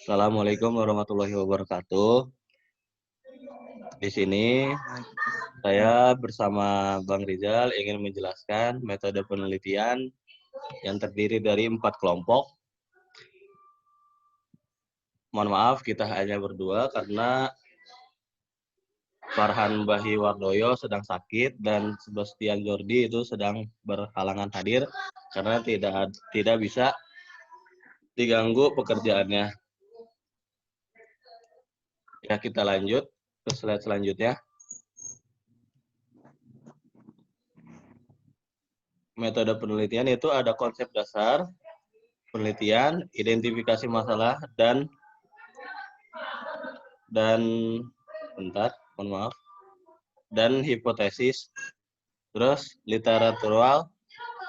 Assalamualaikum warahmatullahi wabarakatuh. Di sini saya bersama Bang Rizal ingin menjelaskan metode penelitian yang terdiri dari 4 kelompok. Mohon maaf kita hanya berdua karena Farhan Bahi Wardoyo sedang sakit dan Sebastian Jordi itu sedang berhalangan hadir karena tidak bisa diganggu pekerjaannya. Ya, kita lanjut ke slide selanjutnya. Metode penelitian itu ada konsep dasar penelitian, identifikasi masalah, dan hipotesis, terus literatural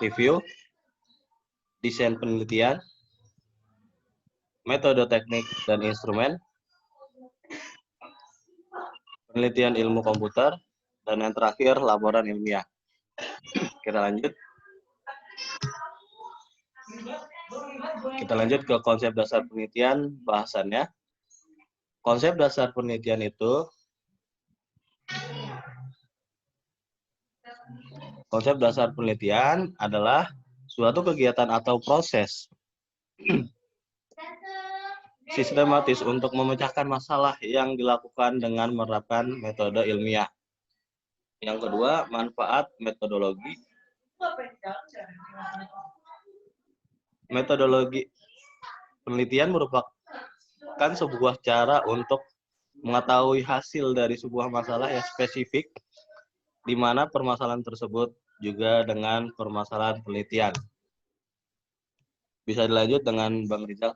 review, desain penelitian, metode teknik dan instrumen, penelitian ilmu komputer, dan yang terakhir laporan ilmiah. Kita lanjut ke konsep dasar penelitian bahasannya. Konsep dasar penelitian itu adalah suatu kegiatan atau proses sistematis untuk memecahkan masalah yang dilakukan dengan menerapkan metode ilmiah. Yang kedua, manfaat metodologi. Metodologi penelitian merupakan sebuah cara untuk mengetahui hasil dari sebuah masalah yang spesifik, di mana permasalahan tersebut juga dengan permasalahan penelitian. Bisa dilanjut dengan Bang Rizal.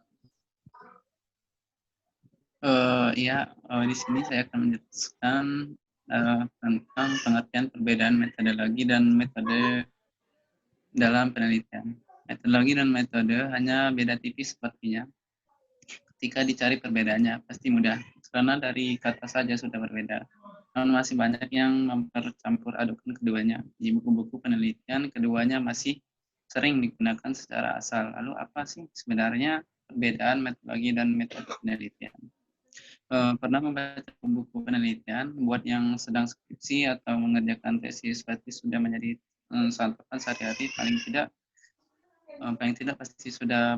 Di sini saya akan menjelaskan tentang pengertian perbedaan metodologi dan metode dalam penelitian. Metodologi dan metode hanya beda tipis sepertinya. Ketika dicari perbedaannya pasti mudah, karena dari kata saja sudah berbeda. Namun masih banyak yang mempercampur adukan keduanya. Di buku-buku penelitian keduanya masih sering digunakan secara asal. Lalu apa sih sebenarnya perbedaan metodologi dan metode penelitian? Pernah membaca buku penelitian buat yang sedang skripsi atau mengerjakan tesis pasti sudah menjadi santapan sehari-hari, paling tidak pasti sudah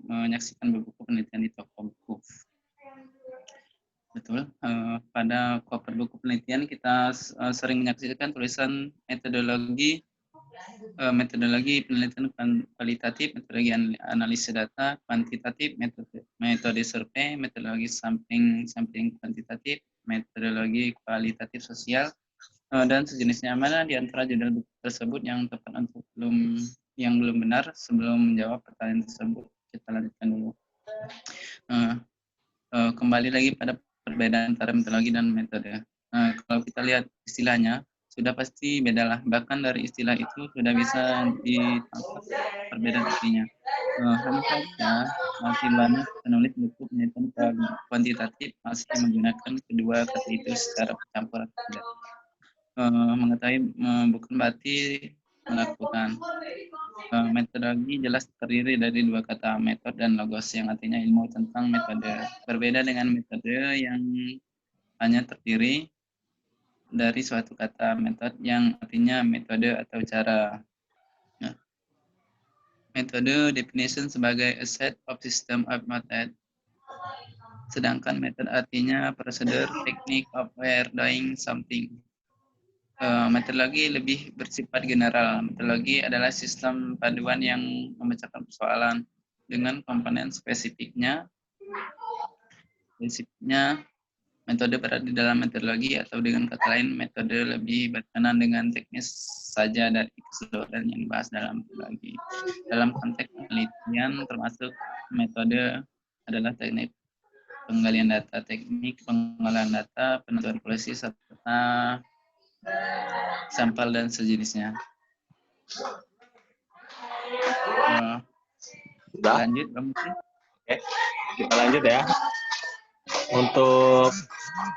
menyaksikan buku penelitian di toko buku. Betul, pada cover buku penelitian kita sering menyaksikan tulisan metodologi penelitian kualitatif, metodologi analisis data kuantitatif, metode survei, metodologi sampling kuantitatif, metodologi kualitatif sosial, dan sejenisnya. Mana di antara judul buku tersebut yang tepat untuk yang belum benar? Sebelum menjawab pertanyaan tersebut, kita lanjutkan dulu. Kembali lagi pada perbedaan antara metodologi dan metode. Kalau kita lihat istilahnya, sudah pasti bedalah. Bahkan dari istilah itu sudah bisa ditangkap perbedaan artinya. Hanya saja masih banyak penulis buku penelitian kuantitatif masih menggunakan kedua kata itu secara bercampur atau tidak. Mengetahui bukan berarti melakukan. Metodologi jelas terdiri dari dua kata, metode dan logos, yang artinya ilmu tentang metode. Berbeda dengan metode yang hanya terdiri dari suatu kata, metode yang artinya metode atau cara. Nah, metode definition sebagai a set of system of method. Sedangkan method artinya prosedur, technique of way doing something. Metodologi lebih bersifat general. Metodologi adalah sistem paduan yang memecahkan persoalan dengan komponen spesifiknya. Prinsipnya, metode berada di dalam metodologi, atau dengan kata lain, metode lebih berkenan dengan teknis saja dari keseluruhan yang dibahas dalam metodologi. Dalam konteks penelitian, termasuk metode adalah teknik penggalian data, teknik pengolahan data, penentuan polisi, serta sampel dan sejenisnya. Lanjut, Bang. Oke, kita lanjut ya. Untuk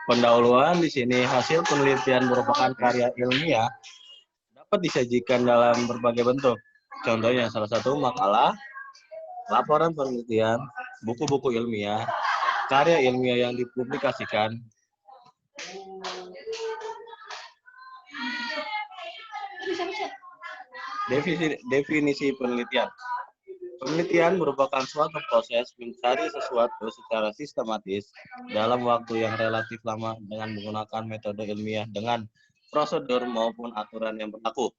pendahuluan di sini, hasil penelitian merupakan karya ilmiah dapat disajikan dalam berbagai bentuk. Contohnya salah satu makalah, laporan penelitian, buku-buku ilmiah, karya ilmiah yang dipublikasikan. Definisi penelitian. Penelitian merupakan suatu proses mencari sesuatu secara sistematis dalam waktu yang relatif lama dengan menggunakan metode ilmiah dengan prosedur maupun aturan yang berlaku.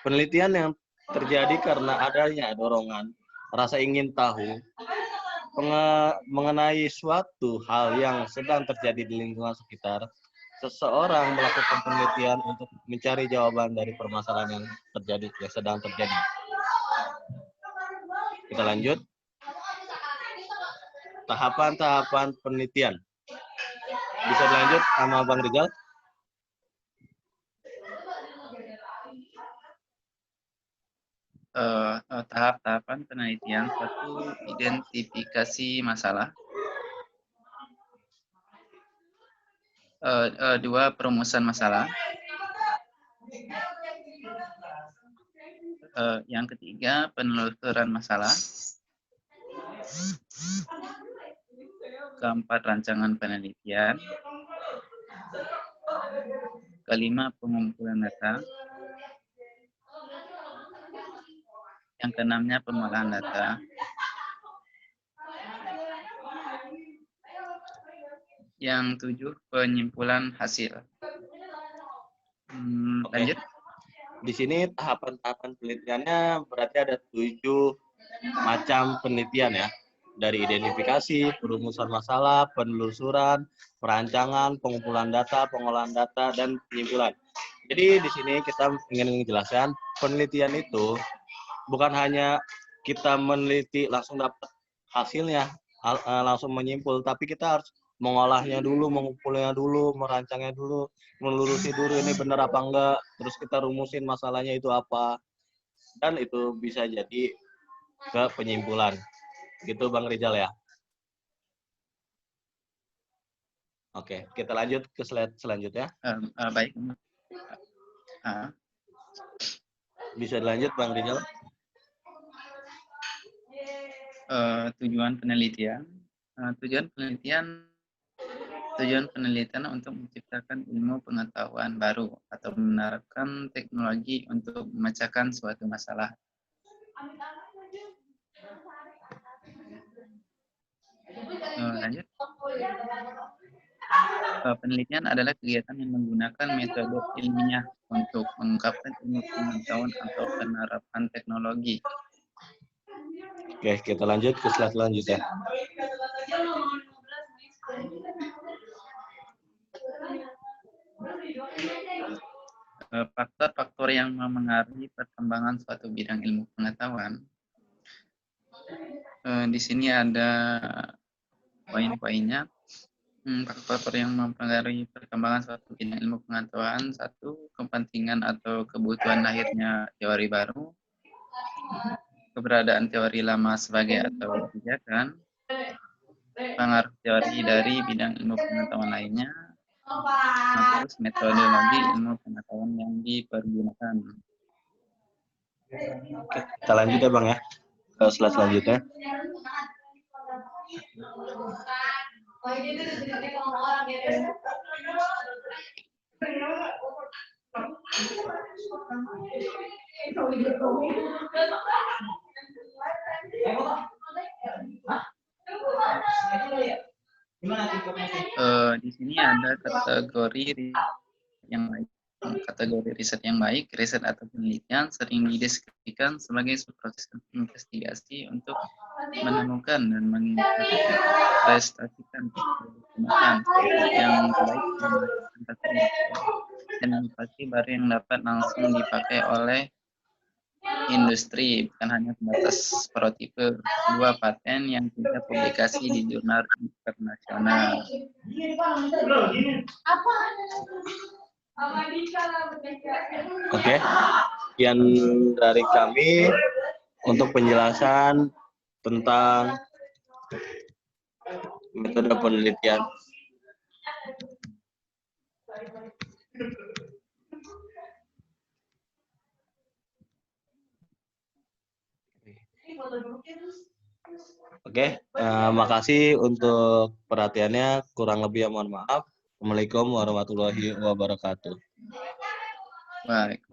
Penelitian yang terjadi karena adanya dorongan, rasa ingin tahu mengenai suatu hal yang sedang terjadi di lingkungan sekitar. Seseorang melakukan penelitian untuk mencari jawaban dari permasalahan yang sedang terjadi. Kita lanjut. Tahapan-tahapan penelitian. Bisa dilanjut sama Bang Rizal? Tahap-tahapan penelitian. 1. Identifikasi masalah. 2. Perumusan masalah. Yang ketiga, penelusuran masalah. Keempat, rancangan penelitian. Kelima, pengumpulan data. Yang keenamnya, pengolahan data. Yang tujuh, penyimpulan hasil. Lanjut. Di sini tahapan-tahapan penelitiannya berarti ada 7 macam penelitian ya. Dari identifikasi, perumusan masalah, penelusuran, perancangan, pengumpulan data, pengolahan data, dan penyimpulan. Jadi di sini kita ingin menjelaskan penelitian itu bukan hanya kita meneliti langsung dapat hasilnya, langsung menyimpul, tapi kita harus mengolahnya dulu, mengumpulnya dulu, merancangnya dulu, melurusi dulu ini benar apa enggak, terus kita rumusin masalahnya itu apa, dan itu bisa jadi ke penyimpulan. Gitu Bang Rizal ya. Oke, kita lanjut ke slide selanjutnya. Baik. Bisa dilanjut Bang Rizal. Tujuan penelitian. Tujuan penelitian untuk menciptakan ilmu pengetahuan baru atau menerapkan teknologi untuk memecahkan suatu masalah. Lanjut. Penelitian adalah kegiatan yang menggunakan metode ilmiah untuk mengungkapkan ilmu pengetahuan atau penerapan teknologi. Oke, kita lanjut ke slide selanjutnya. Faktor-faktor yang memengaruhi perkembangan suatu bidang ilmu pengetahuan. Di sini ada poin-poinnya. Faktor yang mempengaruhi perkembangan suatu bidang ilmu pengetahuan. 1. Kepentingan atau kebutuhan lahirnya teori baru. Keberadaan teori lama sebagai atau kebijakan. Pengaruh teori dari bidang ilmu pengetahuan lainnya. Terus metodologi ilmu pengetahuan yang dipergunakan. Oke, kita lanjut ya Bang ya ke slide selanjutnya. Di sini ada kategori yang baik. Kategori riset yang baik, riset atau penelitian sering dideskripsikan sebagai proses investigasi untuk menemukan dan menginterpretasikan perkembangan yang baik dan inovasi baru yang dapat langsung dipakai oleh industri, bukan hanya sebatas prototipe. 2. Paten yang tidak publikasi di jurnal internasional. Oke, sekian dari kami untuk penjelasan tentang metode penelitian. Oke, makasih untuk perhatiannya. Kurang lebih mohon maaf. Assalamualaikum warahmatullahi wabarakatuh. Baik.